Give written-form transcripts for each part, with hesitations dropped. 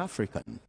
Pan-African.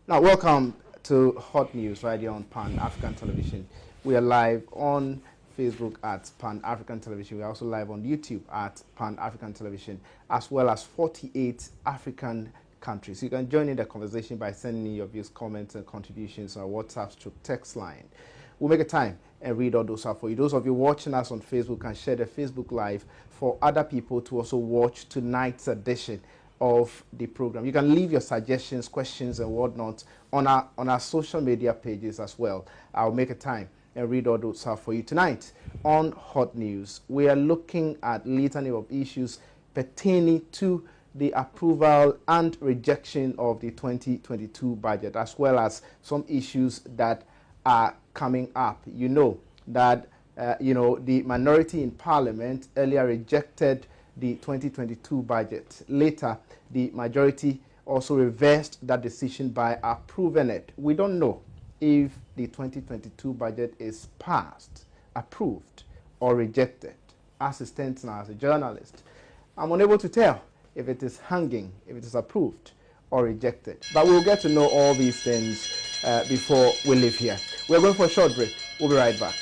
Now, welcome to Hot News right here on Pan-African Television. We are live on Facebook at Pan-African Television. We are also live on YouTube at Pan-African Television, as well as 48 African countries. You can join in the conversation by sending in your views, comments, and contributions on our WhatsApp text line. We'll make a time and read all those out for you. Those of you watching us on Facebook can share the Facebook Live for other people to also watch tonight's edition of the program. You can leave your suggestions, questions, and whatnot on our social media pages as well. I'll make a time and read all those out for you. Tonight on Hot News, we are looking at litany of issues pertaining to the approval and rejection of the 2022 budget, as well as some issues that are coming up. You know that the minority in Parliament earlier rejected the 2022 budget. Later, the majority also reversed that decision by approving it. We don't know if the 2022 budget is passed, approved, or rejected. As it stands now, as a journalist, I'm unable to tell if it is hanging, if it is approved or rejected. But we'll get to know all these things before we leave here. We're going for a short break. We'll be right back.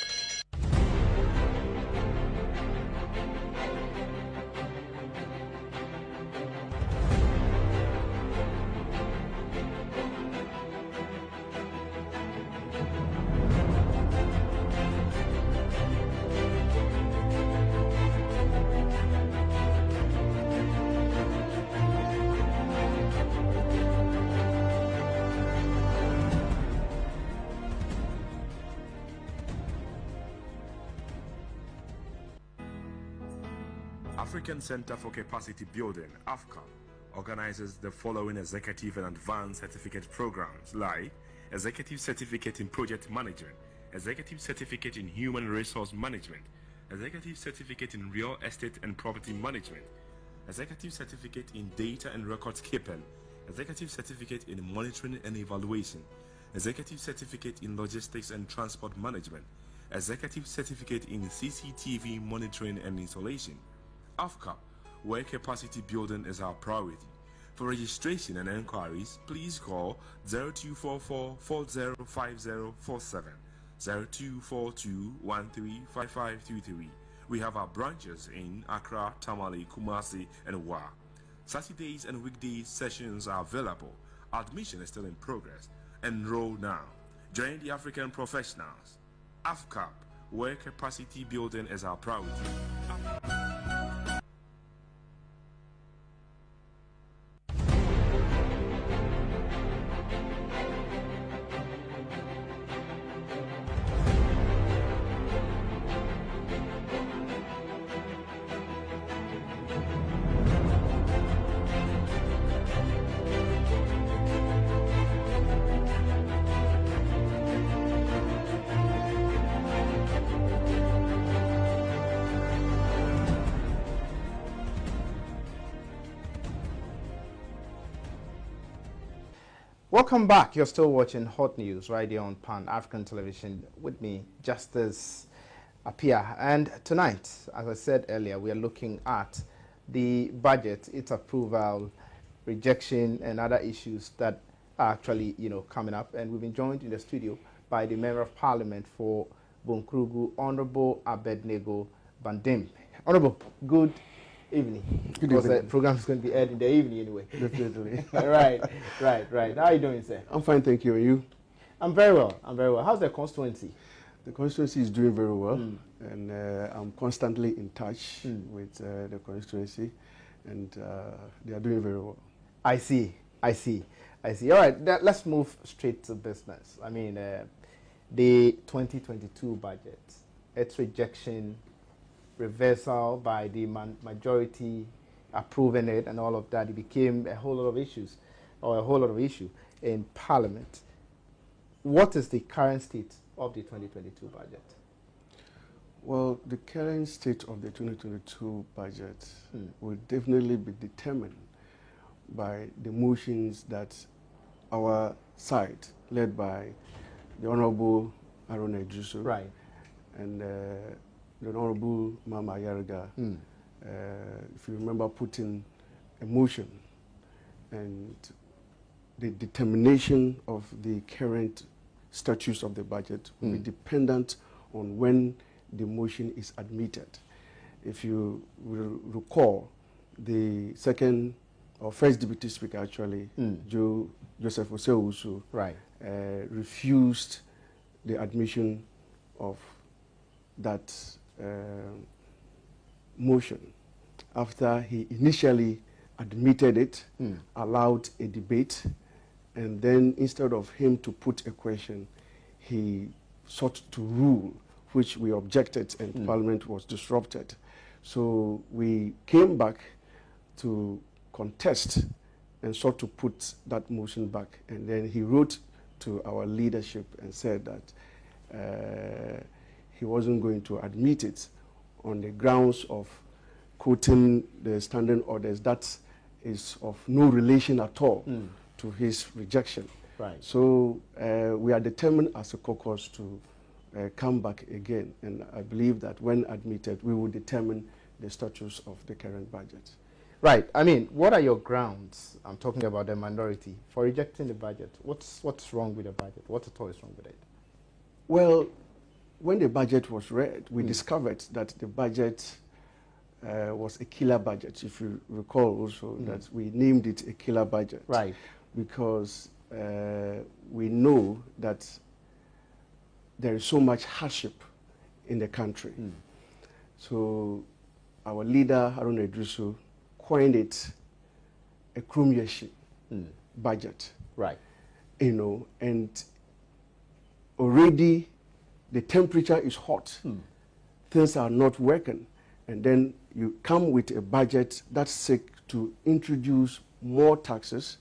African Center for Capacity Building, AFCA, organizes the following executive and advanced certificate programs like Executive Certificate in Project Management, Executive Certificate in Human Resource Management, Executive Certificate in Real Estate and Property Management, Executive Certificate in Data and Records Keeping, Executive Certificate in Monitoring and Evaluation, Executive Certificate in Logistics and Transport Management, Executive Certificate in CCTV Monitoring and Installation. AFCA, where capacity building is our priority. For registration and enquiries, please call 0244 405047, 0242 135523. We have our branches in Accra, Tamale, Kumasi, and Wa. Saturdays and weekdays sessions are available. Admission is still in progress. Enroll now. Join the African professionals. AFCA, where capacity building is our priority. Welcome back. You're still watching Hot News right here on Pan-African Television with me, Justice Apia. And tonight, as I said earlier, we are looking at the budget, its approval, rejection, and other issues that are actually, coming up. And we've been joined in the studio by the Member of Parliament for Bunkrugu, Honorable Abed Bandim. Honorable, good evening. Good because evening. the program is going to be aired in the evening anyway. Definitely. right. How are you doing, sir? I'm fine, thank you. Are you? I'm very well. How's the constituency? The constituency is doing very well, and I'm constantly in touch with the constituency, and they are doing very well. I see. All right, let's move straight to business. I mean, the 2022 budget, its rejection, reversal by the majority approving it and all of that, it became a whole lot of issues, or a whole lot of issue in Parliament. What is the current state of the 2022 budget? Well, the current state of the 2022 budget will definitely be determined by the motions that our side, led by the Honorable Haruna Idrisu, Right. and the Honorable Mama Yarga, if you remember, putting a motion, and the determination of the current status of the budget will be dependent on when the motion is admitted. If you will recall, the second or first deputy speaker, actually, Joseph Osewusu, Right. refused the admission of that motion after he initially admitted it, allowed a debate, and then instead of him to put a question, he sought to rule, which we objected, and Parliament was disrupted. So we came back to contest and sought to put that motion back. And then he wrote to our leadership and said that he wasn't going to admit it on the grounds of quoting the standing orders that is of no relation at all to his rejection. Right. So we are determined as a caucus to come back again, and I believe that when admitted, we will determine the status of the current budget. Right. I mean, what are your grounds? I'm talking about the minority for rejecting the budget. What's wrong with the budget? What at all is wrong with it? Well, when the budget was read, we discovered that the budget was a killer budget. If you recall also that we named it a killer budget. Right. Because we know that there is so much hardship in the country. So our leader, Haruna Idrisu, coined it a Krumyeshi budget. Right. You know, and already the temperature is hot. Things are not working. And then you come with a budget that's seek to introduce more taxes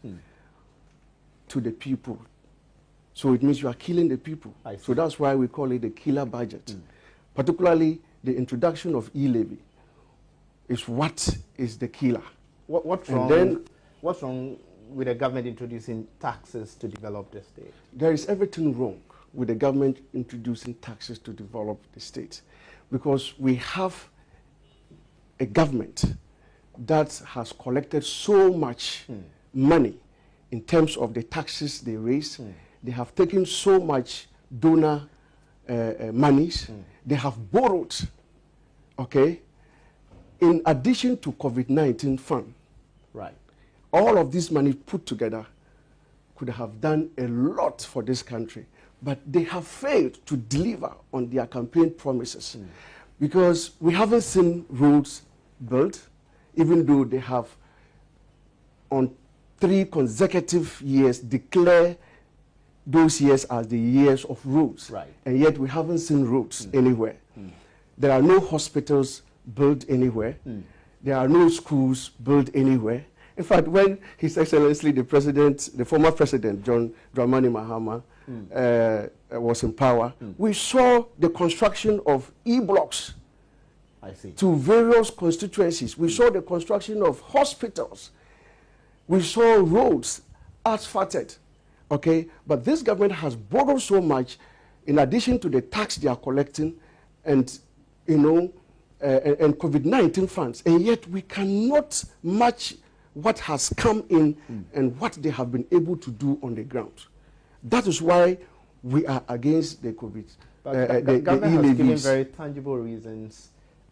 to the people. So it means you are killing the people. So that's why we call it a killer budget. Particularly the introduction of e-levy is what is the killer. What's wrong with the government introducing taxes to develop the state? There is everything wrong with the government introducing taxes to develop the state, because we have a government that has collected so much money in terms of the taxes they raise. They have taken so much donor monies. They have borrowed, okay, in addition to COVID-19 fund. Right. All of this money put together could have done a lot for this country, but they have failed to deliver on their campaign promises because we haven't seen roads built, even though they have on 3 consecutive years declared those years as the years of roads. Right. And yet we haven't seen roads anywhere. There are no hospitals built anywhere. There are no schools built anywhere. In fact, when His Excellency the President, the former President, John Dramani Mahama, was in power, we saw the construction of E-blocks to various constituencies. We saw the construction of hospitals. We saw roads asphalted. Okay, but this government has borrowed so much, in addition to the tax they are collecting, and and COVID-19 funds, and yet we cannot match what has come in and what they have been able to do on the ground. That is why we are against the COVID. The government has given very tangible reasons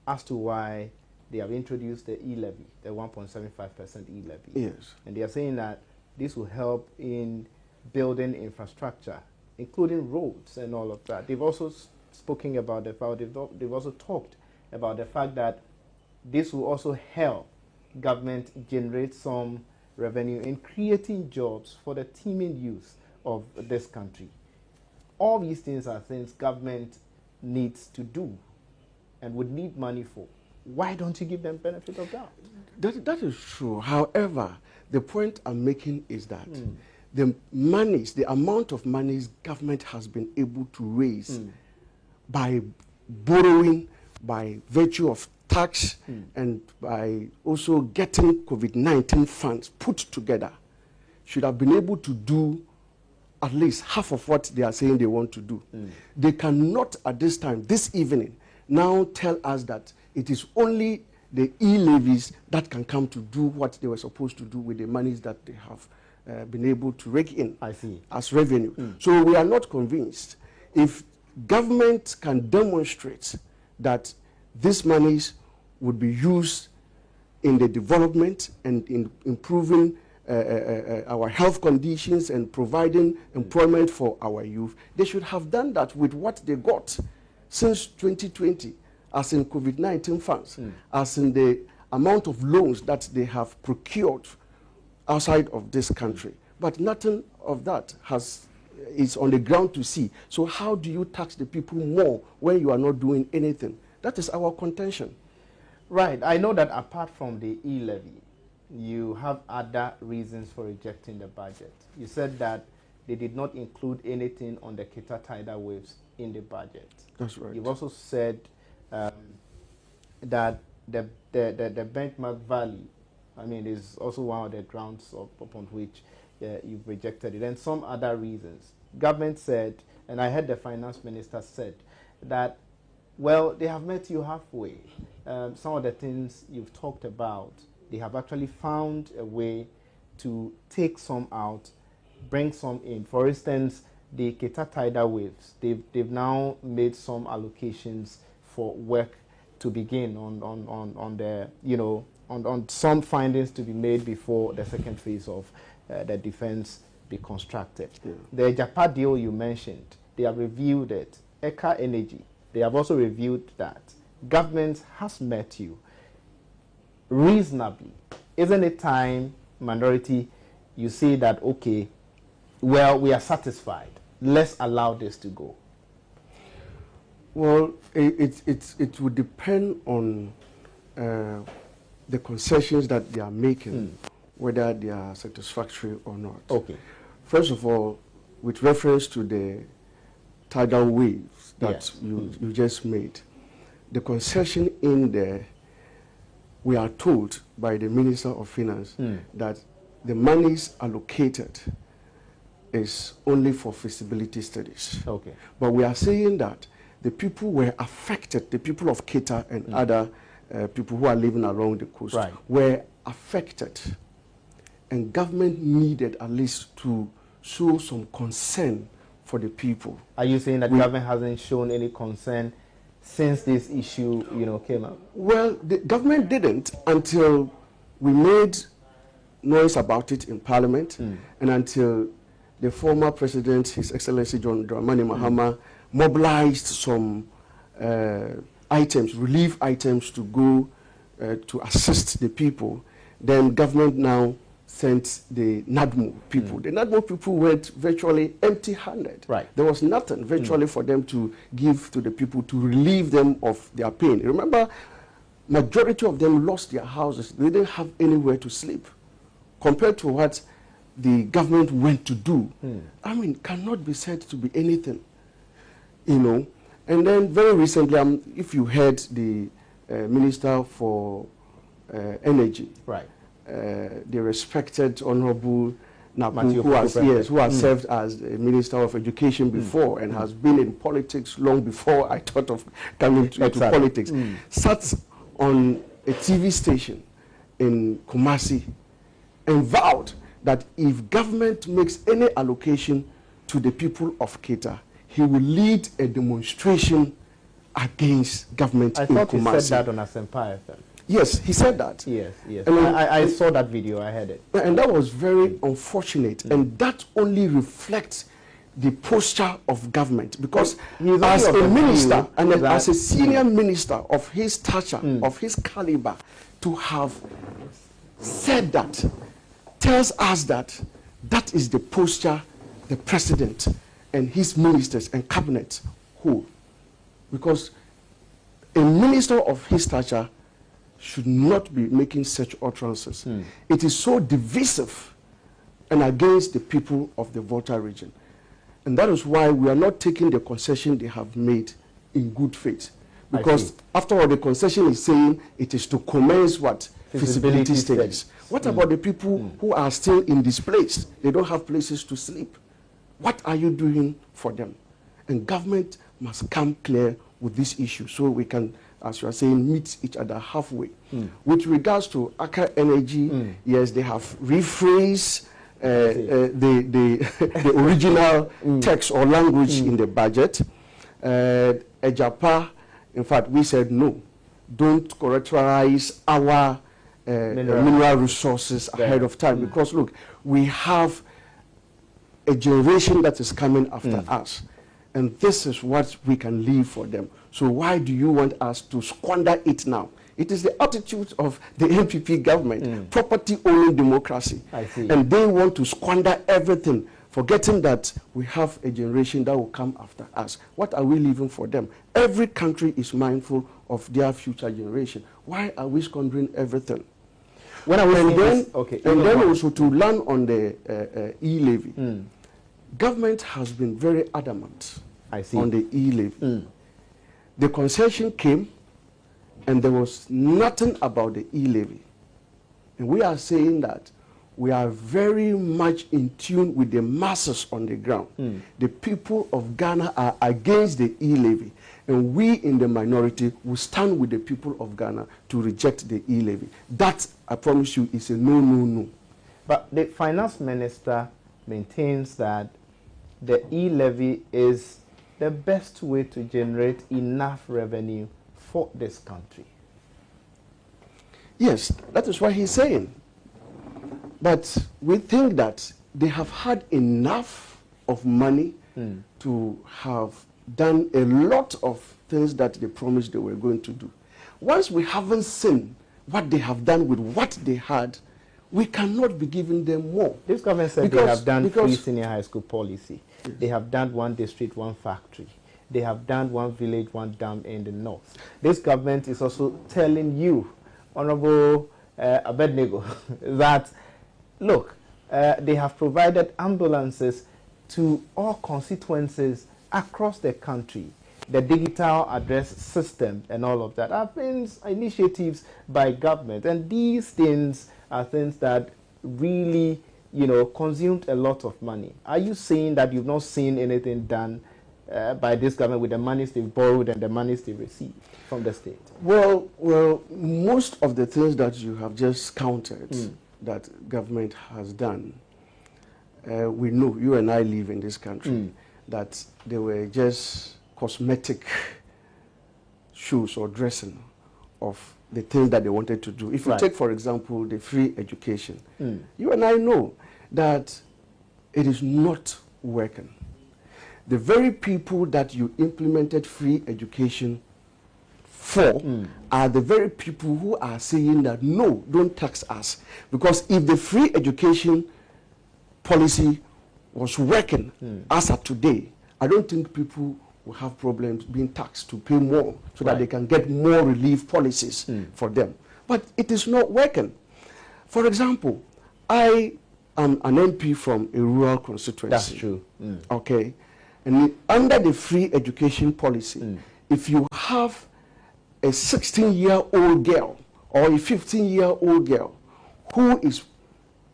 as to why they have introduced the e-levy, the 1.75% e-levy. Yes. And they are saying that this will help in building infrastructure, including roads and all of that. They've also spoken about the fact, they've also talked about the fact that this will also help government generate some revenue in creating jobs for the teeming youth of this country. All these things are things government needs to do and would need money for. why don't you give them benefit of doubt? That is true. However, the point I'm making is that the monies, the amount of monies government has been able to raise by borrowing, by virtue of tax, and by also getting COVID-19 funds put together, should have been able to do at least half of what they are saying they want to do. They cannot at this time, this evening, now tell us that it is only the e-levies that can come to do what they were supposed to do with the monies that they have been able to rake in as revenue. So we are not convinced. If government can demonstrate that these monies would be used in the development and in improving our health conditions and providing employment for our youth, they should have done that with what they got since 2020, as in COVID-19 funds, as in the amount of loans that they have procured outside of this country. But nothing of that is on the ground to see. So how do you tax the people more when you are not doing anything? That is our contention. Right. I know that apart from the e-levy, you have other reasons for rejecting the budget. You said that they did not include anything on the Kita tidal waves in the budget. That's right. You've also said that the benchmark value, I mean, is also one of the grounds upon which you've rejected it, and some other reasons. Government said, and I heard the finance minister said, that, well, they have met you halfway. Some of the things you've talked about, they have actually found a way to take some out, bring some in. For instance, the Kita tidal waves, they've now made some allocations for work to begin on the, you know, on some findings to be made before the second phase of the defense be constructed. Yeah. The Japan deal you mentioned, they have reviewed it. Eka Energy, they have also reviewed that. Government has met you reasonably. Isn't it time, minority, you say that, okay, well, we are satisfied, let's allow this to go? Well, it would depend on the concessions that they are making, whether they are satisfactory or not. Okay. First of all, with reference to the tidal waves that you just made, the concession in there, we are told by the Minister of Finance that the monies allocated is only for feasibility studies. Okay. But we are saying that the people were affected, the people of Kita and other people who are living along the coast were affected. And government needed at least to show some concern for the people. Are you saying that government hasn't shown any concern since this issue, you know, came up? Well, the government didn't until we made noise about it in Parliament and until the former president, His Excellency John Dramani Mahama, mobilized some items, relief items to go to assist the people. Then government now sent the NADMO people. The NADMO people went virtually empty-handed. Right. There was nothing virtually for them to give to the people to relieve them of their pain. Remember, majority of them lost their houses. They didn't have anywhere to sleep. Compared to what the government went to do, I mean, cannot be said to be anything, you know. And then very recently, if you heard the Minister for Energy, right, the respected Honorable Napu, who has served as the Minister of Education before and has been in politics long before I thought of coming to politics, sat on a TV station in Kumasi and vowed that if government makes any allocation to the people of Kita, he will lead a demonstration against government in Kumasi. I thought he said that on Asempa FM. Yes, he said that. Yes, yes. And I saw that video, I heard it. And that was very unfortunate. And that only reflects the posture of government. Because as a minister, and as a senior minister of his stature, of his caliber, to have said that, tells us that that is the posture the president and his ministers and cabinet hold. Because a minister of his stature should not be making such utterances. It is so divisive and against the people of the Volta region. And that is why we are not taking the concession they have made in good faith. Because after all, the concession is saying it is to commence what? Feasibility studies. What about the people who are still in this place? They don't have places to sleep. What are you doing for them? And government must come clear with this issue so we can, as you are saying, meet each other halfway. With regards to Accra Energy, yes, they have rephrased the original text or language in the budget. Ejapa, in fact, we said no, don't characterize our mineral resources ahead of time, because look, we have a generation that is coming after us, and this is what we can leave for them. So why do you want us to squander it now? It is the attitude of the NPP government, property-owning democracy. I see. And they want to squander everything, forgetting that we have a generation that will come after us. What are we leaving for them? Every country is mindful of their future generation. Why are we squandering everything? When I was and then also to land on the e-levy, government has been very adamant on the e-levy. The concession came, and there was nothing about the e-levy. And we are saying that we are very much in tune with the masses on the ground. The people of Ghana are against the e-levy, and we in the minority will stand with the people of Ghana to reject the e-levy. That, I promise you, is a no, no, no. But the finance minister maintains that the e-levy is the best way to generate enough revenue for this country. Yes, that is what he's saying. But we think that they have had enough of money to have done a lot of things that they promised they were going to do. Once we haven't seen what they have done with what they had, we cannot be giving them more. This government said they have done free senior high school policy. They have done one district, one factory. They have done one village, one dam in the north. This government is also telling you, Honorable Abed, that, look, they have provided ambulances to all constituencies across the country. The digital address system and all of that have been initiatives by government. And these things are things that really, you know, consumed a lot of money. Are you saying that you've not seen anything done by this government with the monies they've borrowed and the monies they received from the state? Well, most of the things that you have just counted that government has done, we know, you and I live in this country, that they were just cosmetic shoes or dressing of the things that they wanted to do. If you take, for example, the free education, you and I know that it is not working. The very people that you implemented free education for are the very people who are saying that, no, don't tax us. Because if the free education policy was working as of today, I don't think people will have problems being taxed to pay more so that they can get more relief policies for them. But it is not working. For example, I am an MP from a rural constituency. That's true. Okay. And under the free education policy, if you have a 16-year-old girl or a 15-year-old girl who is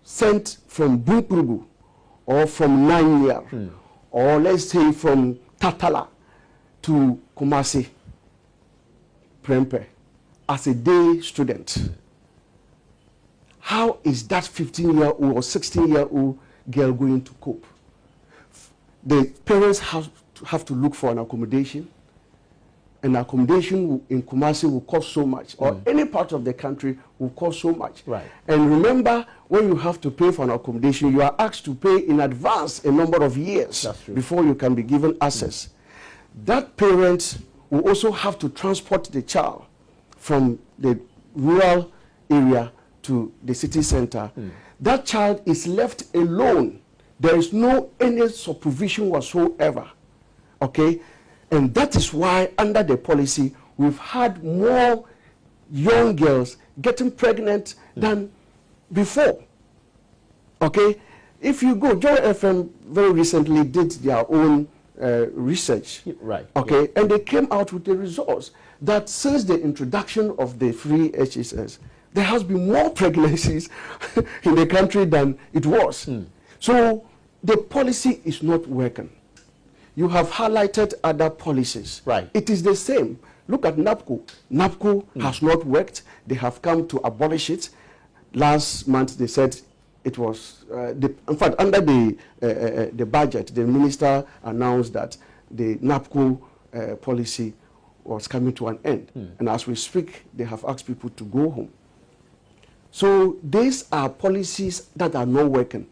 sent from Bunkrugu or from Nanyar or let's say from Tatala to Kumasi, Prempeh, as a day student, how is that 15-year-old or 16-year-old girl going to cope? The parents have to look for an accommodation, and accommodation in Kumasi will cost so much, or any part of the country will cost so much. And remember, when you have to pay for an accommodation, you are asked to pay in advance a number of years before you can be given access. That parent will also have to transport the child from the rural area to the city center. That child is left alone. There is no any supervision whatsoever. Okay? And that is why under the policy, we've had more young girls getting pregnant than before. Okay? If you go, Joy FM very recently did their own research. Right. Okay? And they came out with the results that since the introduction of the free HSS, there has been more pregnancies in the country than it was. So the policy is not working. You have highlighted other policies. Right. It is the same. Look at NAPCO. NAPCO has not worked. They have come to abolish it. Last month they said it was, in fact, under the budget, the minister announced that the NAPCO policy was coming to an end. And as we speak, they have asked people to go home. So these are policies that are not working.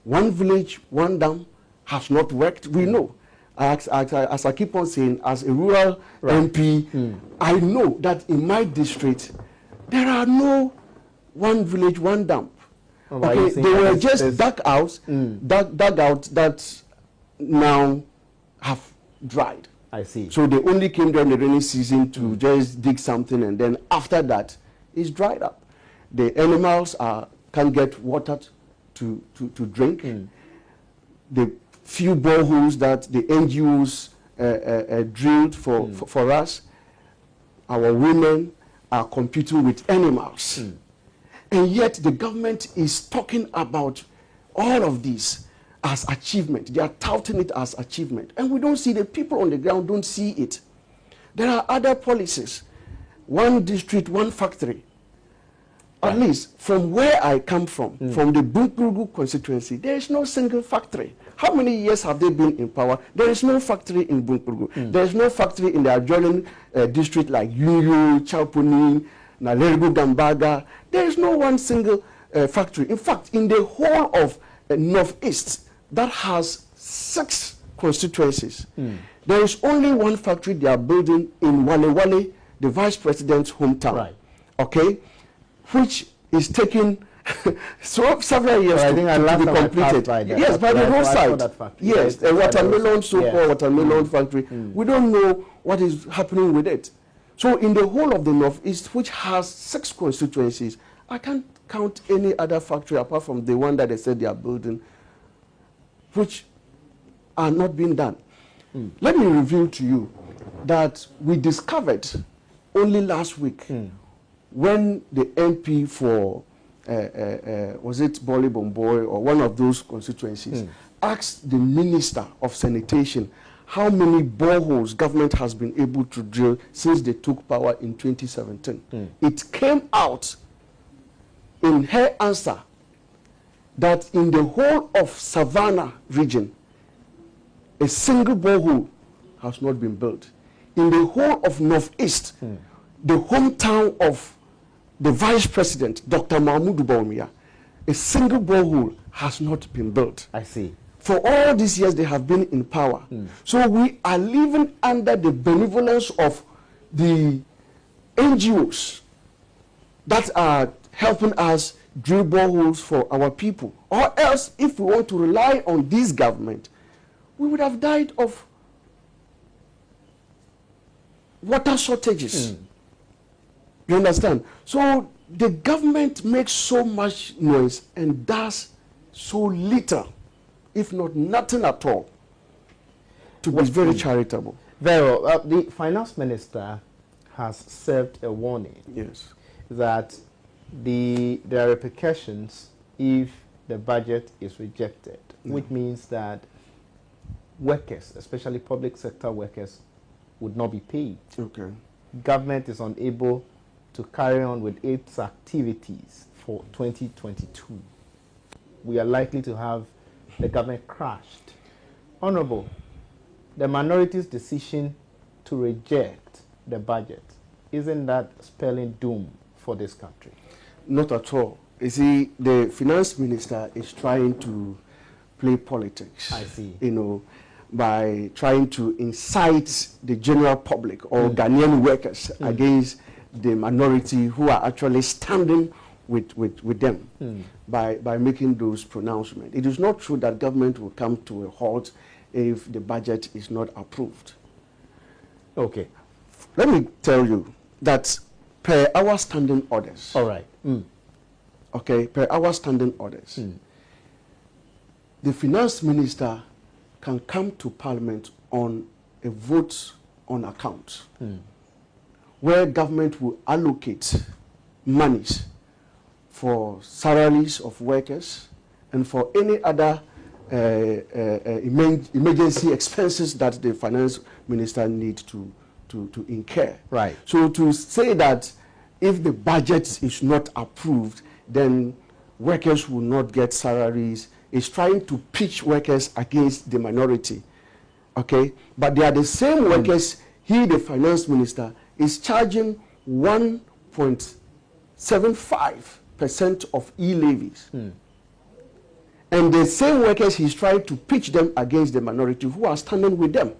One village, one dam has not worked. We know. As I keep on saying, as a rural MP, I know that in my district, there are no one village, one dam. Okay, they were just dug out that now have dried. I see. So they only came during the rainy season to just dig something, and then after that, it's dried up. The animals can't get water to drink. The few boreholes that the NGOs drilled for us, our women are competing with animals. And yet the government is talking about all of this as achievement. They are touting it as achievement. And we don't see, the people on the ground don't see it. There are other policies. One district, one factory. At least from where I come from the Bunkpurgu constituency, there is no single factory. How many years have they been in power? There is no factory in Bunkpurgu. There is no factory in the adjoining district like Yuyu, Chapuni, Nalergu, Gambaga. There is no one single factory. In fact, in the whole of Northeast, that has 6 constituencies, there is only one factory they are building in Wale Wale, the vice president's hometown. Right. Okay? Which is taking several years to be completed. Yes, by the roadside. Yes, a watermelon, so-called watermelon factory. We don't know what is happening with it. So in the whole of the Northeast, which has 6 constituencies, I can't count any other factory apart from the one that they said they are building, which are not being done. Let me reveal to you that we discovered only last week when the MP for, was it Boli Bomboy or one of those constituencies, asked the Minister of Sanitation how many boreholes government has been able to drill since they took power in 2017. It came out in her answer that in the whole of Savannah region, a single borehole has not been built. In the whole of Northeast, the hometown of the Vice President, Dr. Mahmoud Bawumia, a single borehole has not been built. I see. For all these years they have been in power. So we are living under the benevolence of the NGOs that are helping us drill boreholes for our people. Or else, if we want to rely on this government, we would have died of water shortages. You understand? So the government makes so much noise and does so little, if not nothing at all, to be very charitable. Vero, the finance minister has served a warning. Yes. That there are repercussions if the budget is rejected, which means that workers, especially public sector workers, would not be paid. Okay. Government is unable to carry on with its activities for 2022. We are likely to have the government crashed. Honorable, the minority's decision to reject the budget, isn't that spelling doom for this country? Not at all. You see, the finance minister is trying to play politics. I see. You know, by trying to incite the general public or Ghanaian workers against the minority who are actually standing with them by making those pronouncements. It is not true that government will come to a halt if the budget is not approved. Okay. Let me tell you that per our standing orders. All right. Okay, per our standing orders. The finance minister can come to Parliament on a vote on account, where government will allocate monies for salaries of workers and for any other emergency expenses that the finance minister needs to incur. Right. So to say that if the budget is not approved, then workers will not get salaries, is trying to pitch workers against the minority. Okay? But they are the same workers, he, the finance minister, is charging 1.75% of e-levies. And the same workers, he's trying to pitch them against the minority who are standing with them.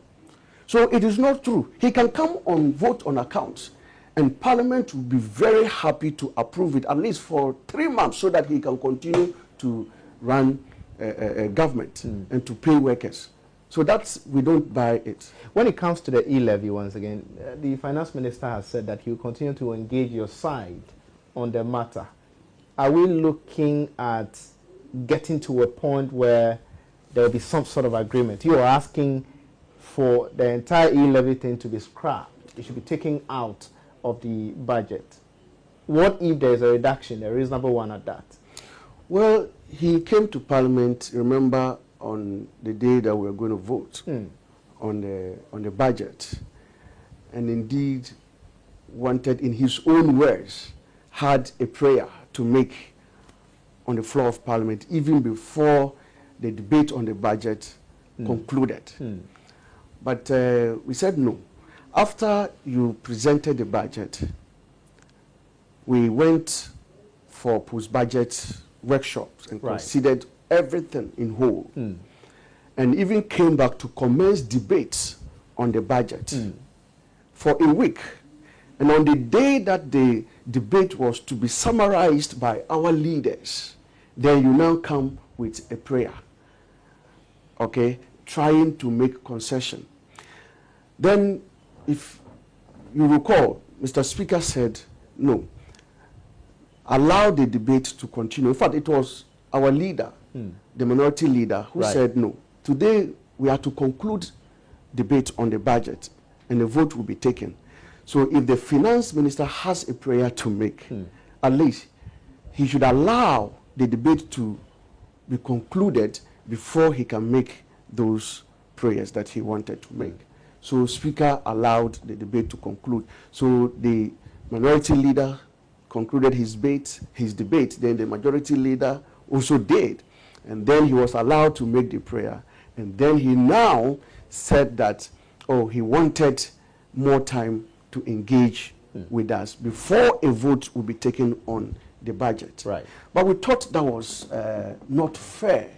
So it is not true. He can come on vote on accounts, and Parliament will be very happy to approve it, at least for 3 months, so that he can continue to run government and to pay workers. So that's, we don't buy it. When it comes to the e-levy, once again, the finance minister has said that he will continue to engage your side on the matter. Are we looking at getting to a point where there will be some sort of agreement? You are asking for the entire e-levy thing to be scrapped. It should be taken out of the budget. What if there is a reduction, a reasonable one at that? Well, he came to Parliament, remember, on the day that we were going to vote on the budget, and indeed wanted, in his own words, had a prayer to make on the floor of Parliament even before the debate on the budget concluded. But we said no. After you presented the budget, we went for post-budget workshops and considered everything in whole, and even came back to commence debates on the budget for a week. And on the day that the debate was to be summarized by our leaders, then you now come with a prayer, okay, trying to make concession. Then, if you recall, Mr. Speaker said, no, allow the debate to continue. In fact, it was our leader, the minority leader, who said, no, today we are to conclude debate on the budget and the vote will be taken. So if the finance minister has a prayer to make, at least he should allow the debate to be concluded before he can make those prayers that he wanted to make. So Speaker allowed the debate to conclude. So the minority leader concluded his debate, then the majority leader also did. And then he was allowed to make the prayer. And then he now said that, oh, he wanted more time to engage with us before a vote will be taken on the budget. Right. But we thought that was not fair,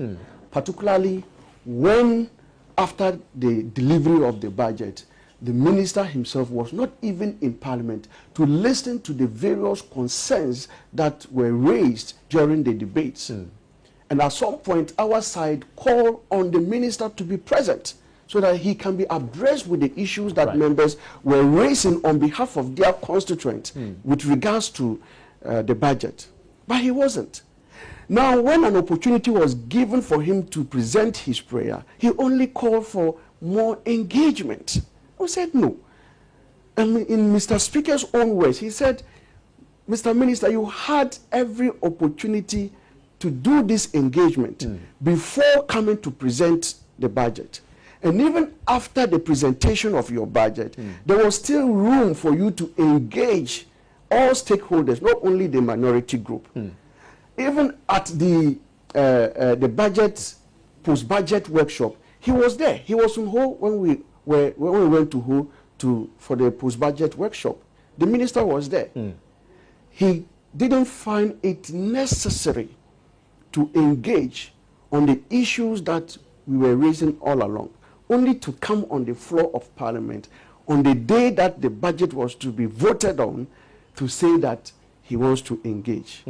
particularly when, after the delivery of the budget, the minister himself was not even in Parliament to listen to the various concerns that were raised during the debates. And at some point, our side called on the minister to be present so that he can be abreast with the issues that members were raising on behalf of their constituents with regards to the budget. But he wasn't. Now, when an opportunity was given for him to present his prayer, he only called for more engagement. We said no. And in Mr. Speaker's own words, he said, Mr. Minister, you had every opportunity to do this engagement before coming to present the budget. And even after the presentation of your budget, there was still room for you to engage all stakeholders, not only the minority group. Even at the budget, post-budget workshop, he was there. He was in Ho when we went to Ho for the post-budget workshop. The minister was there. He didn't find it necessary to engage on the issues that we were raising all along, only to come on the floor of Parliament on the day that the budget was to be voted on to say that he wants to engage.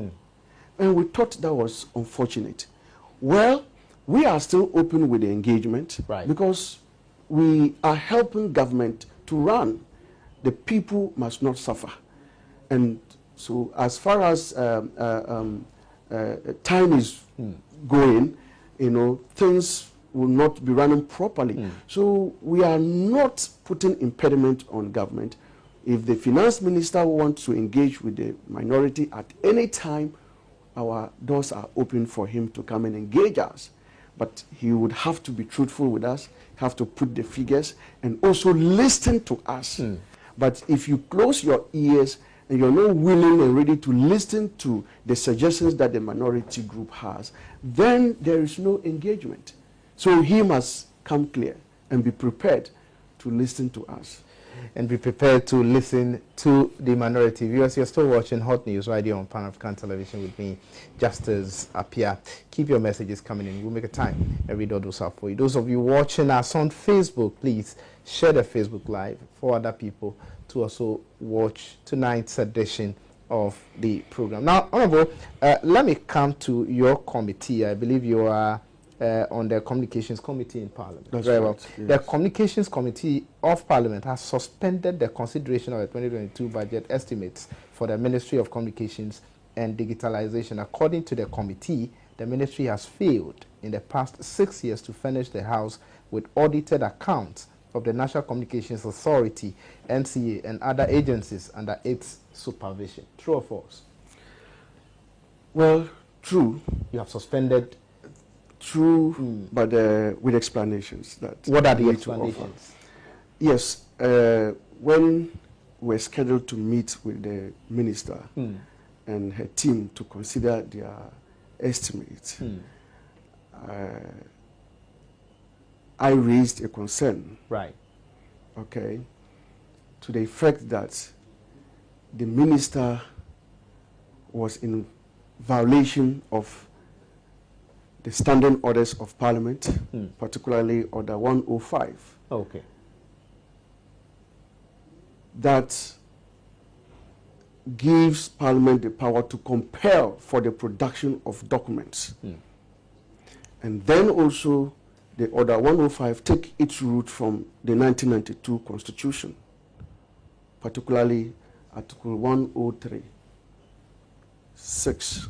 And we thought that was unfortunate. Well, we are still open with the engagement because we are helping government to run. The people must not suffer. And so as far as time is going, you know, things will not be running properly. So we are not putting impediment on government. If the finance minister wants to engage with the minority at any time, our doors are open for him to come and engage us. But he would have to be truthful with us, have to put the figures, and also listen to us. But if you close your ears and you're not willing and ready to listen to the suggestions that the minority group has, then there is no engagement. So he must come clear and be prepared to listen to us. And be prepared to listen to the minority. Viewers, you're still watching Hot News right here on Pan African Television with me, Justice Apia. Keep your messages coming in. We'll make a time and read all those out for you. Those of you watching us on Facebook, please share the Facebook Live for other people to also watch tonight's edition of the program. Now, Honorable, let me come to your committee. I believe you are on the Communications Committee in Parliament. That's very right, well. yes. The Communications Committee of Parliament has suspended the consideration of the 2022 budget estimates for the Ministry of Communications and Digitalization. According to the committee, the ministry has failed in the past 6 years to furnish the House with audited accounts of the National Communications Authority, NCA, and other agencies under its supervision. True or false? Well, true. You have suspended. True, but with explanations. What are the we need to offer. explanations? Yes, when we're scheduled to meet with the minister and her team to consider their estimates, I raised a concern, Right. okay, to the effect that the minister was in violation of the standing orders of Parliament, particularly Order 105. Okay. That gives Parliament the power to compel for the production of documents. And then also the Order 105 take its root from the 1992 Constitution, particularly Article 103(6).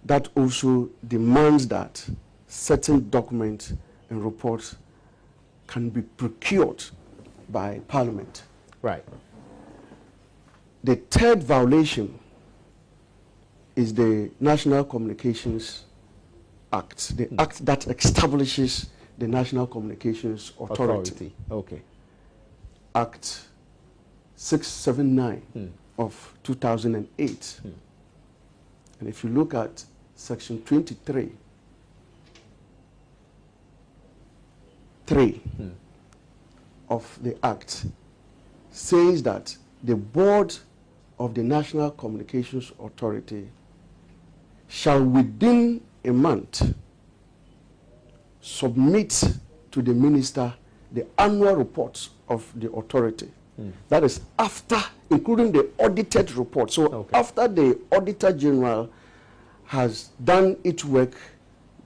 That also demands that certain documents and reports can be procured by Parliament. Right. The third violation is the National Communications Act, the act that establishes the National Communications Authority. Okay. Act 679 of 2008. And if you look at Section 23, 3 of the Act says that the board of the National Communications Authority shall within a month submit to the minister the annual reports of the authority. That is after, including the audited report. So after the Auditor General has done its work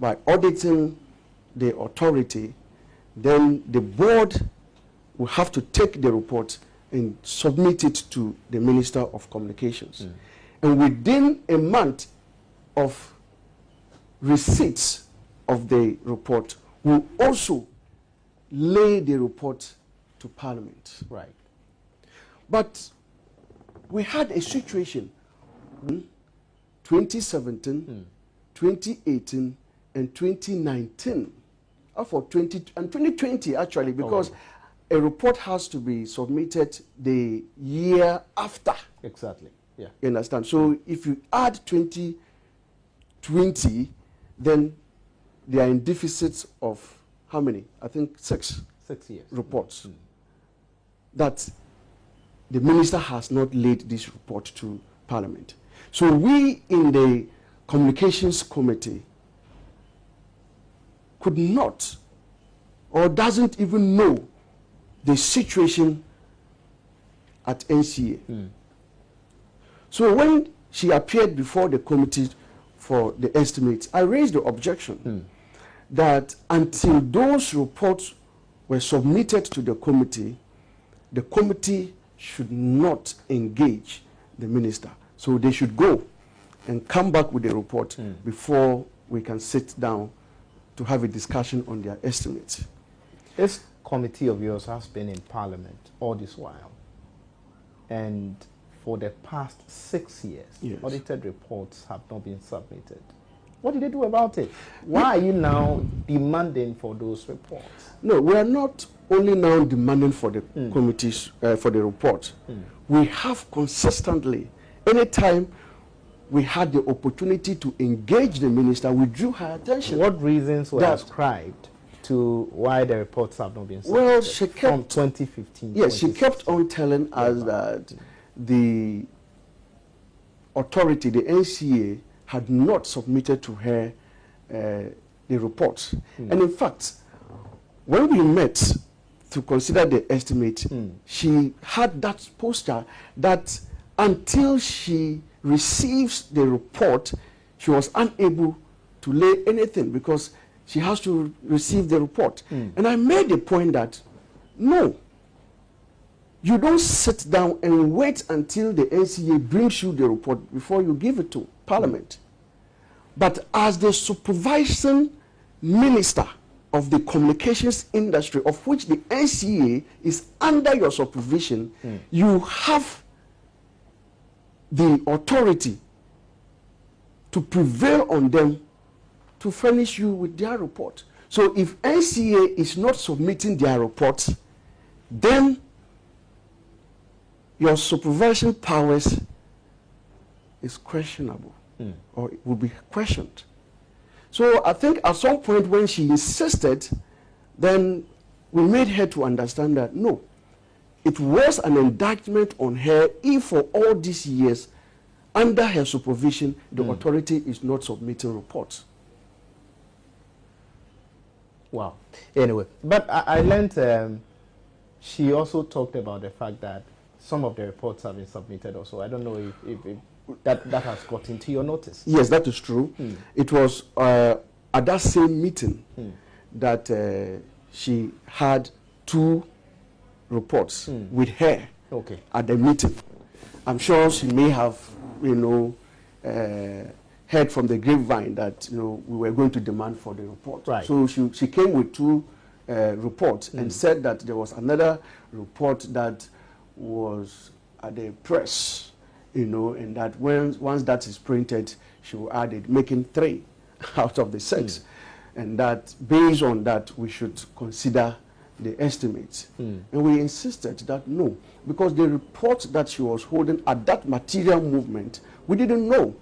by auditing the authority, then the board will have to take the report and submit it to the Minister of Communications. And within a month of receipts of the report, will also lay the report to Parliament. Right. But we had a situation 2017, 2018, and 2019, for 2020 actually, because a report has to be submitted the year after. Exactly. Yeah. You understand? So if you add 2020, then they are in deficits of how many? I think 6 years. Reports. That the minister has not laid this report to Parliament. So we in the Communications Committee could not or doesn't even know the situation at NCA. So when she appeared before the committee for the estimates, I raised the objection that until those reports were submitted to the committee should not engage the minister. So they should go and come back with a report before we can sit down to have a discussion on their estimates. This committee of yours has been in Parliament all this while, and for the past 6 years, yes, audited reports have not been submitted. What did they do about it? Why are you now demanding for those reports? No, we are not only now demanding for the committees, for the report. We have consistently, anytime we had the opportunity to engage the minister, we drew her attention. What reasons were ascribed to why the reports have not been submitted? Well, she kept, from 2015. Yes, she kept on telling us that the authority, the NCA, had not submitted to her the reports. And in fact, when we met to consider the estimate, she had that posture that until she receives the report, she was unable to lay anything because she has to receive the report. And I made the point that, no, you don't sit down and wait until the NCA brings you the report before you give it to Parliament. But as the supervising minister of the communications industry, of which the NCA is under your supervision, you have the authority to prevail on them to furnish you with their report. So if NCA is not submitting their report, then your supervision powers is questionable, or it will be questioned. So I think at some point when she insisted, then we made her to understand that no, it was an indictment on her if for all these years, under her supervision, the authority is not submitting reports. Wow. Anyway, but I learned she also talked about the fact that some of the reports have been submitted also. I don't know if that has got into your notice. Yes, that is true. It was at that same meeting that she had 2 reports with her at the meeting. I'm sure she may have, heard from the grapevine that we were going to demand for the report. Right. So she came with 2 reports and said that there was another report that was at the press, and that once that is printed, she will add it, making 3 out of the 6. And that based on that, we should consider the estimates. And we insisted that no, because the report that she was holding at that material movement, we didn't know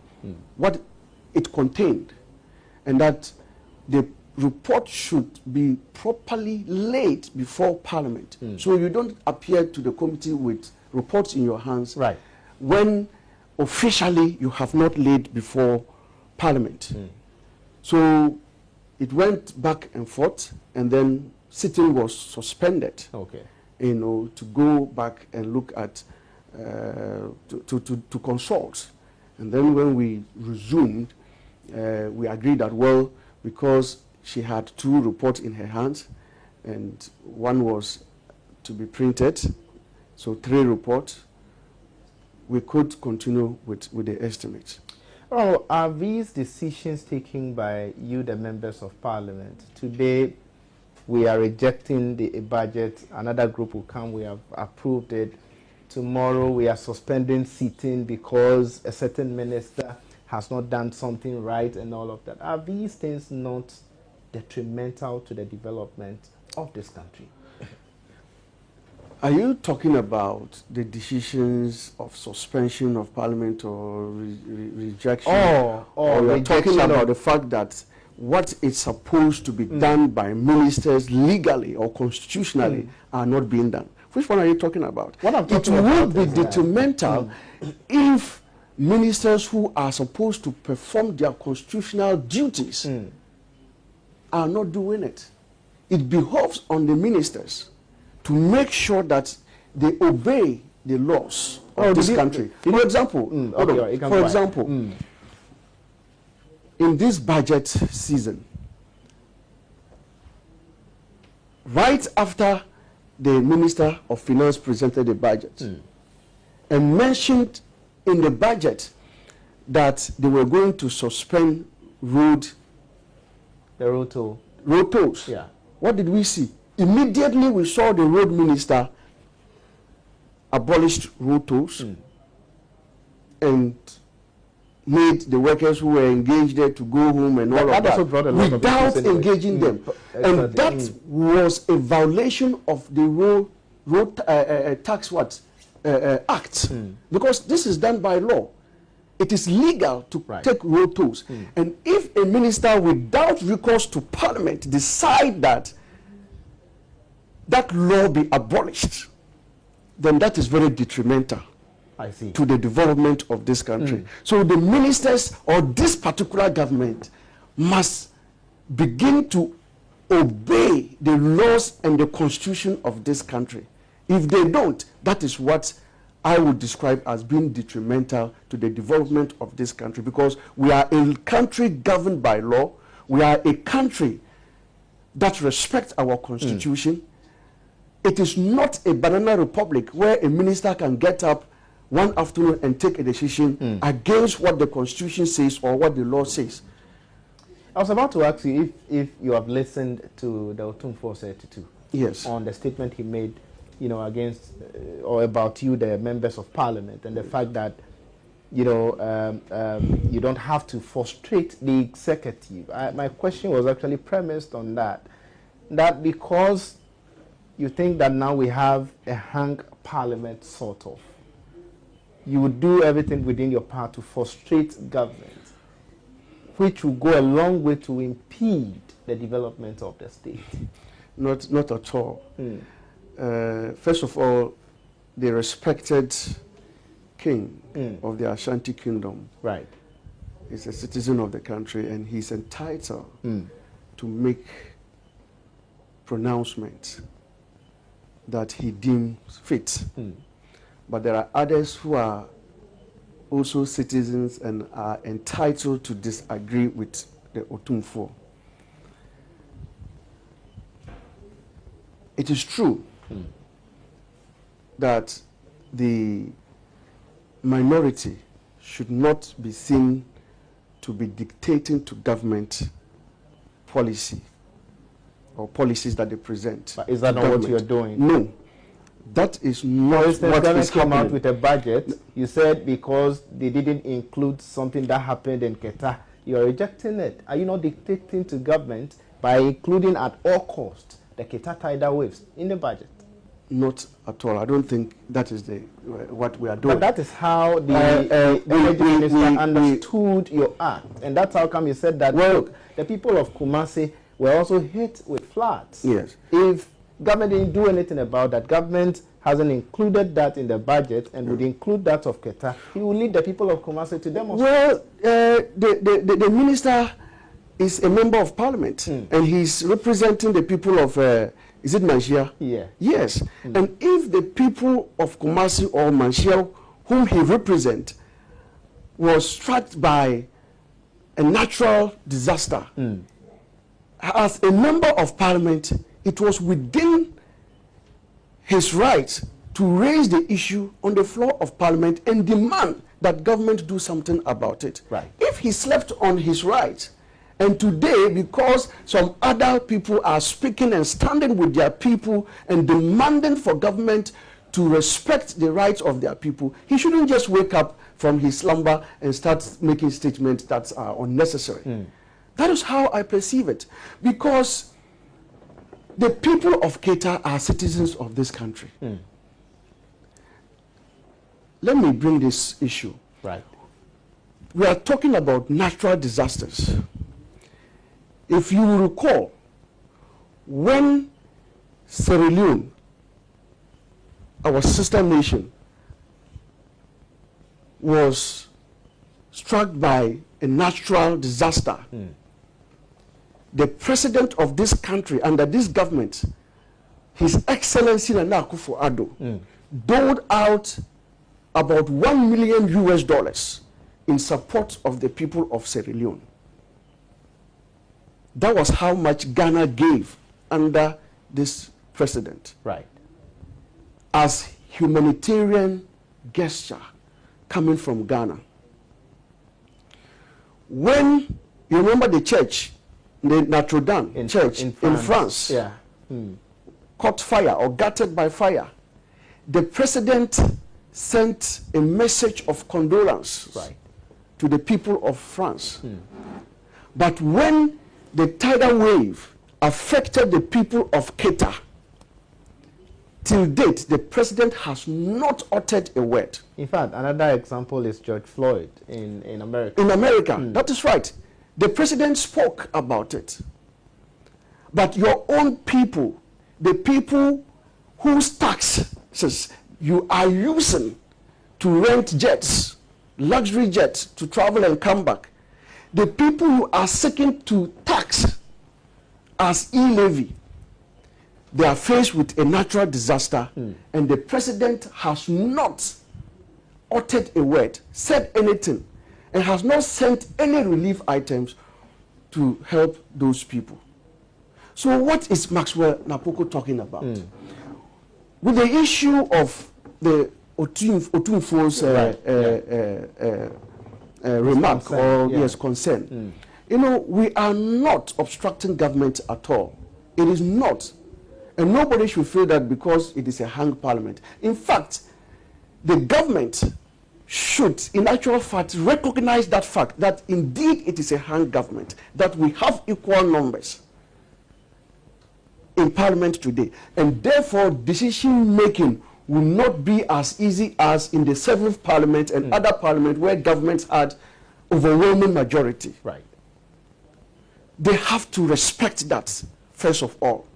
what it contained, and that the report should be properly laid before Parliament. So you don't appear to the committee with reports in your hands when officially you have not laid before Parliament. So it went back and forth, and then sitting was suspended. To go back and look at to consult. And then when we resumed, we agreed that, well, because she had 2 reports in her hands, and one was to be printed, so 3 reports, we could continue with the estimates. Oh, are these decisions taken by you, the members of Parliament? Today, we are rejecting the budget. Another group will come. We have approved it. Tomorrow, we are suspending sitting because a certain minister has not done something right and all of that. Are these things not detrimental to the development of this country? Are you talking about the decisions of suspension of Parliament or rejection? Or you're talking about the fact that what is supposed to be done by ministers legally or constitutionally are not being done? Which one are you talking about? It would be detrimental if ministers who are supposed to perform their constitutional duties are not doing it. It behoves on the ministers to make sure that they obey the laws of this country. For example, in this budget season, right after the Minister of Finance presented the budget and mentioned in the budget that they were going to suspend road tolls. Yeah. What did we see? Immediately we saw the road minister abolished road tolls and made the workers who were engaged there to go home and all of that without engaging them. And that was a violation of the road tax act, because this is done by law. It is legal to take road tolls. And if a minister without recourse to parliament decide that that law be abolished, then that is very detrimental to the development of this country. So the ministers or this particular government must begin to obey the laws and the constitution of this country. If they don't, that is what I would describe as being detrimental to the development of this country, because we are a country governed by law. We are a country that respects our constitution. It is not a banana republic where a minister can get up one afternoon and take a decision against what the constitution says or what the law says. I was about to ask you if you have listened to the Otum 432. Yes. On the statement he made, you know, against or about you, the members of parliament, and the fact that, you know, you don't have to frustrate the executive. My question was actually premised on that because you think that now we have a hung parliament, sort of, you would do everything within your power to frustrate government, which will go a long way to impede the development of the state. Not at all. First of all, the respected king of the Ashanti Kingdom is a citizen of the country, and he's entitled to make pronouncements that he deems fit. But there are others who are also citizens and are entitled to disagree with the Otum 4. It is true that the minority should not be seen to be dictating to government policy or policies that they present. But is that not what you're doing? No. That is not what is came happening. out with a budget. You said because they didn't include something that happened in Keta, you're rejecting it. Are you not dictating to government by including at all costs the Keta tidal waves in the budget? Not at all. I don't think that is what we are doing. But that is how the energy minister understood your act. And that's how come you said that, well, look, the people of Kumasi were also hit with floods. Yes. If government didn't do anything about that, government hasn't included that in the budget and would include that of Keta, he will lead the people of Kumasi to demonstrate. Well, the minister is a member of parliament and he's representing the people of, is it Manchia? Yeah. Yes. And if the people of Kumasi or Manchia, whom he represents, was struck by a natural disaster, as a member of parliament, it was within his right to raise the issue on the floor of parliament and demand that government do something about it. Right. If he slept on his right, and today, because some other people are speaking and standing with their people and demanding for government to respect the rights of their people, he shouldn't just wake up from his slumber and start making statements that are unnecessary. That is how I perceive it. Because the people of Keta are citizens of this country. Let me bring this issue. Right. We are talking about natural disasters. If you will recall, when Sierra Leone, our sister nation, was struck by a natural disaster, the president of this country under this government, His Excellency Nana Akufo-Addo, doled out about $1 million in support of the people of Sierra Leone. That was how much Ghana gave under this president. Right. as humanitarian gesture coming from Ghana. When you remember the church, the Notre Dame church in France, yeah. caught fire or gutted by fire, the president sent a message of condolence to the people of France. But when the tidal wave affected the people of Qatar, till date, the president has not uttered a word. In fact, another example is George Floyd in America. In America, that is right. The president spoke about it. But your own people, the people whose taxes you are using to rent jets, luxury jets, to travel and come back, the people you are seeking to tax as e-levy, they are faced with a natural disaster, and the president has not uttered a word, said anything, and has not sent any relief items to help those people. So what is Maxwell Napoko talking about? With the issue of the Otunfo's remark or concern, you know, we are not obstructing government at all. It is not. And nobody should feel that because it is a hung parliament. In fact, the government should, in actual fact, recognize that fact, that indeed it is a hung government, that we have equal numbers in parliament today. And therefore, decision-making will not be as easy as in the 7th parliament and other parliament where governments had overwhelming majority. Right. They have to respect that, first of all.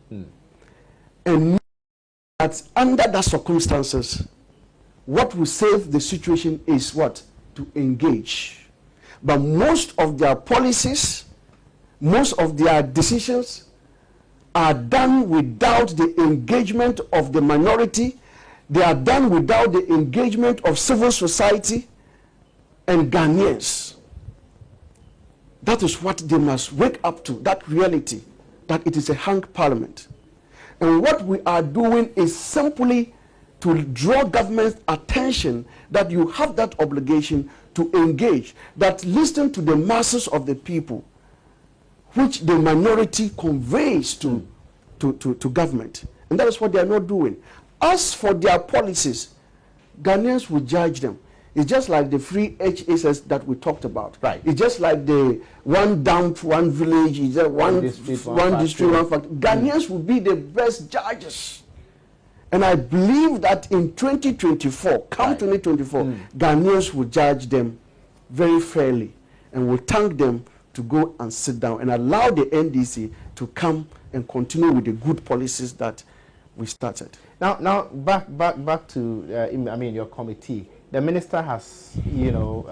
And know that under that circumstances, what will save the situation is what? To engage. But most of their policies, most of their decisions are done without the engagement of the minority. They are done without the engagement of civil society and Ghanaians. That is what they must wake up to, that reality, that it is a hung parliament. And what we are doing is simply to draw government's attention that you have that obligation to engage, that listen to the masses of the people, which the minority conveys to government. And that is what they are not doing. As for their policies, Ghanaians will judge them. It's just like the free HSS that we talked about. Right. It's just like the one dump, one village, it's just one district, one factory. Ghanaians will be the best judges. And I believe that in 2024, come 2024, Ghanaians will judge them very fairly and will thank them to go and sit down and allow the NDC to come and continue with the good policies that we started. Now back to I mean your committee. The minister has, you know,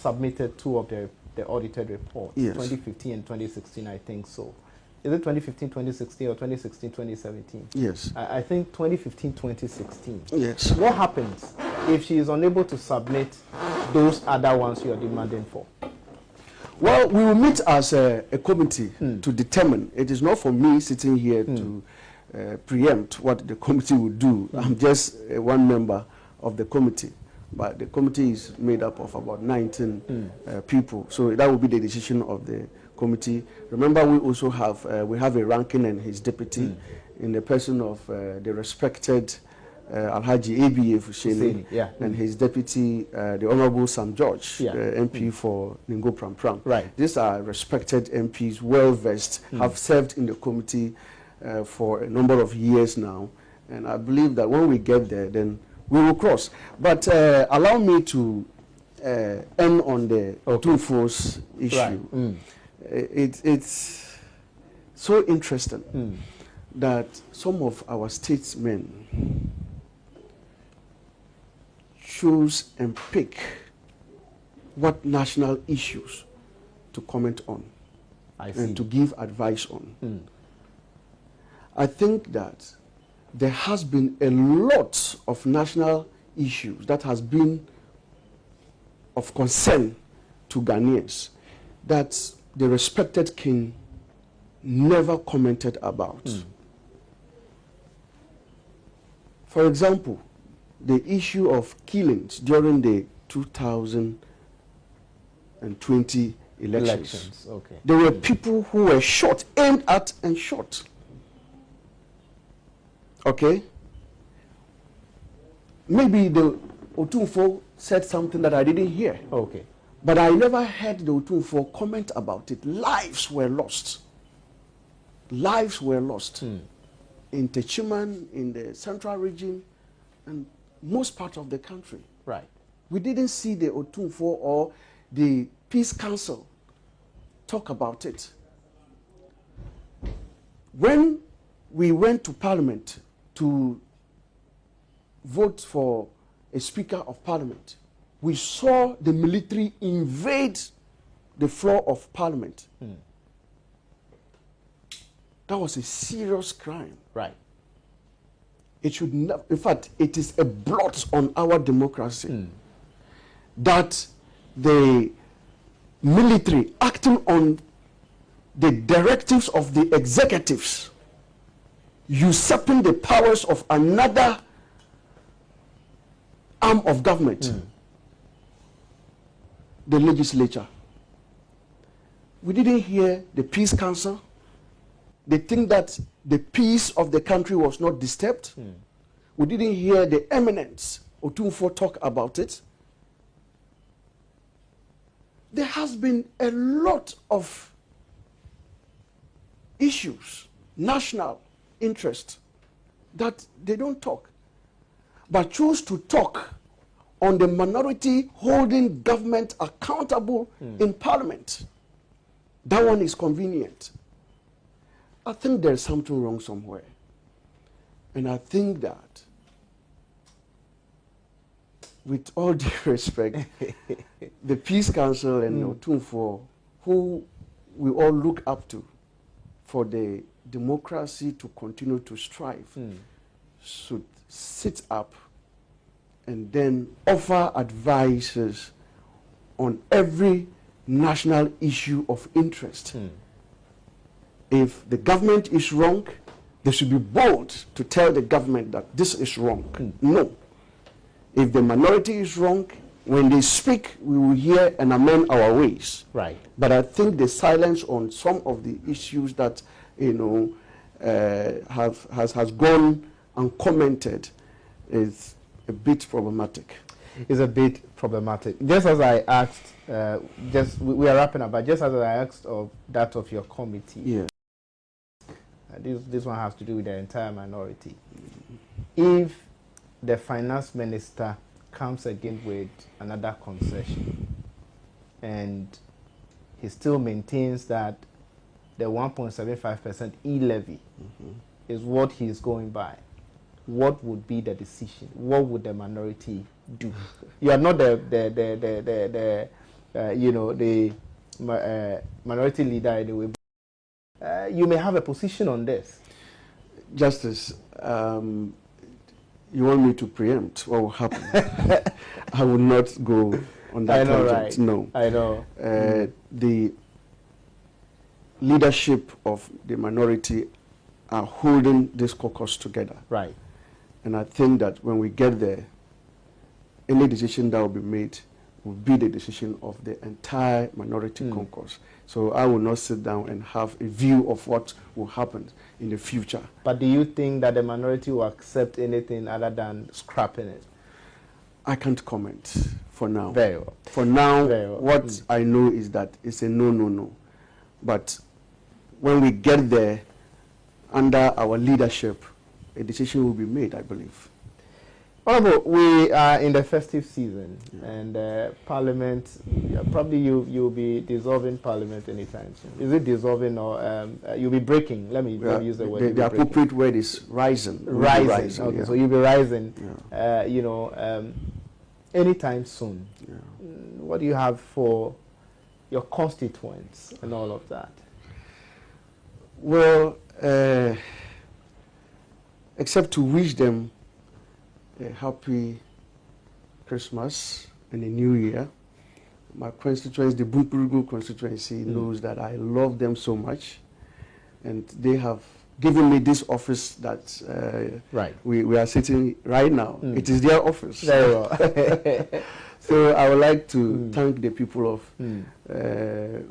submitted 2 of the audited reports, 2015 and 2016, I think so. Is it 2015, 2016 or 2016, 2017? Yes. I think 2015, 2016. Yes. What happens if she is unable to submit those other ones you are demanding for? Well, we will meet as a committee to determine. It is not for me sitting here to preempt what the committee will do. I'm just one member of the committee. But the committee is made up of about 19 people. So that will be the decision of the committee. Remember, we also have a ranking and his deputy in the person of the respected Alhaji ABA Fusheni and his deputy, the Honorable Sam George, MP for Ningo Pram Pram. Right. These are respected MPs, well-versed, have served in the committee for a number of years now. And I believe that when we get there, then we will cross. But allow me to end on the two-force issue. Right. It's so interesting that some of our statesmen choose and pick what national issues to comment on and to give advice on. I think that there has been a lot of national issues that has been of concern to Ghanaians that the respected king never commented about. For example, the issue of killings during the 2020 elections. Okay. There were people who were shot, aimed at and shot. Okay? Maybe the Otunfo said something that I didn't hear. Okay. But I never heard the Otunfo comment about it. Lives were lost. Lives were lost. In Techiman, in the central region, and most parts of the country. Right. We didn't see the Otunfo or the Peace Council talk about it. When we went to Parliament to vote for a Speaker of Parliament, we saw the military invade the floor of Parliament. That was a serious crime. Right. It should not, in fact, it is a blot on our democracy that the military acting on the directives of the executives, usurping the powers of another arm of government, the legislature. We didn't hear the Peace Council. They think that the peace of the country was not disturbed. We didn't hear the eminence Otunfo talk about it. There has been a lot of issues, national interest, that they don't talk, but choose to talk on the minority holding government accountable in Parliament. That one is convenient. I think there's something wrong somewhere. And I think that, with all due respect, the Peace Council and Otunfo, who we all look up to for the democracy to continue to strive, should sit up and then offer advices on every national issue of interest. If the government is wrong, they should be bold to tell the government that this is wrong. No. If the minority is wrong, when they speak, we will hear and amend our ways. Right. But I think the silence on some of the issues that, you know, has gone uncommented is a bit problematic. Is a bit problematic. Just as I asked, we are wrapping up, but just as I asked of that of your committee, Yeah. This one has to do with the entire minority. If the finance minister comes again with another concession and he still maintains that the 1.75% e-levy is what he is going by, what would be the decision? What would the minority do? You are not the minority leader anyway. You may have a position on this. Justice, you want me to preempt what will happen? I will not go on that tangent. Right? No. I know. The leadership of the minority are holding this caucus together. Right. And I think that when we get there, any decision that will be made will be the decision of the entire minority caucus. So I will not sit down and have a view of what will happen in the future. But do you think that the minority will accept anything other than scrapping it? I can't comment for now. Very well. For now, Very well. What I know is that it's a no. But when we get there, under our leadership, a decision will be made, I believe. Honorable, we are in the festive season, and Parliament, probably you'll be dissolving Parliament anytime soon. Is it dissolving or you'll be breaking? Let me use the word. The appropriate word is rising. Rising. Okay, so you'll be rising. Yeah. Anytime soon. Yeah. What do you have for your constituents and all of that? Well, except to wish them a happy Christmas and a New Year. My constituency, the Bumpurugu constituency, knows that I love them so much, and they have given me this office that right. we are sitting right now. It is their office. Very well. So I would like to thank the people of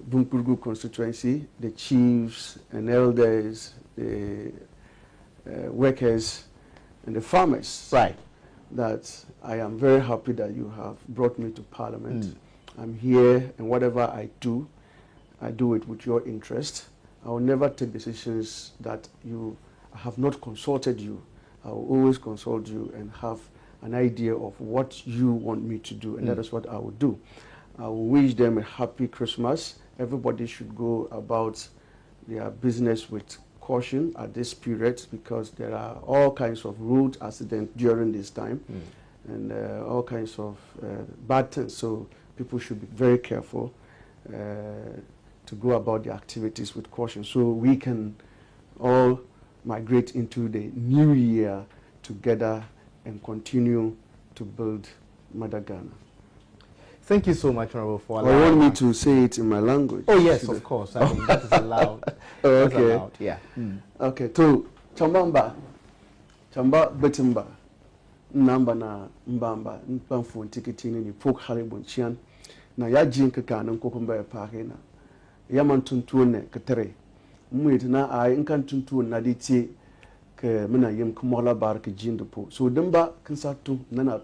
Bumpurgu constituency, the chiefs and elders, the workers and the farmers. Right. That I am very happy that you have brought me to Parliament. I'm here, and whatever I do it with your interest. I will never take decisions that I have not consulted you. I will always consult you and have an idea of what you want me to do, and that is what I will do. I will wish them a happy Christmas. Everybody should go about their business with caution at this period, because there are all kinds of road accidents during this time and all kinds of bad things. So people should be very careful to go about their activities with caution, so we can all migrate into the new year together and continue to build Mother Ghana. Thank you so much, Honorable, for allowing. You want me to say it in my language? Oh yes, of course. I mean, that is allowed. Oh, okay. That's allowed. Yeah. Okay. To chamba betimba namba na mbamba mpanfu tiketini ni pok halibunchian na ya jinka kanan kokumba ya pakena yaman tuntuone katere mwit na ay inkan tuntuone na diti ke mina yim kumola bar ke jindupo so dimba kinsatu nana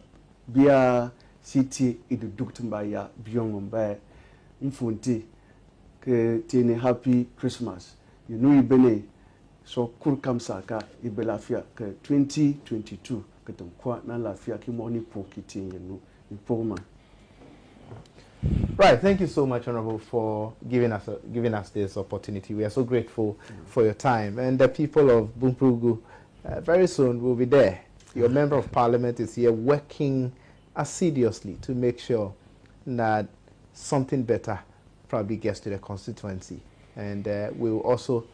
biya city idu duktumba ya biyongomba mfunti ke tini happy Christmas you know ibene so kurkam saka ibelafia ke 2022 ke tonkwa na lafia ki moni pokiti yenu impoma. Right, thank you so much, Honorable, for giving us this opportunity. We are so grateful for your time. And the people of Bumpurgu, very soon will be there. Your Member of Parliament is here working assiduously to make sure that something better probably gets to the constituency. And we will also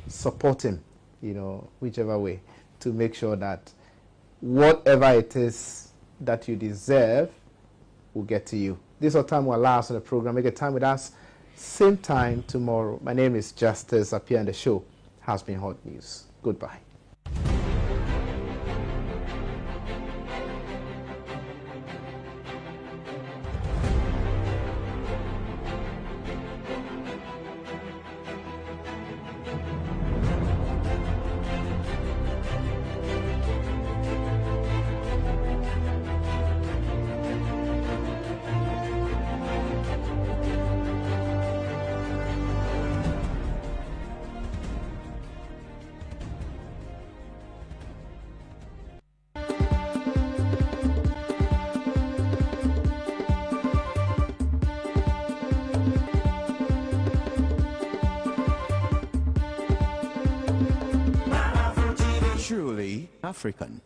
support him, you know, whichever way, to make sure that whatever it is that you deserve will get to you. This our time will allow us on the program. Make a time with us, same time tomorrow. My name is Justice Appear, and the show has been Hot News. Goodbye. Truly African.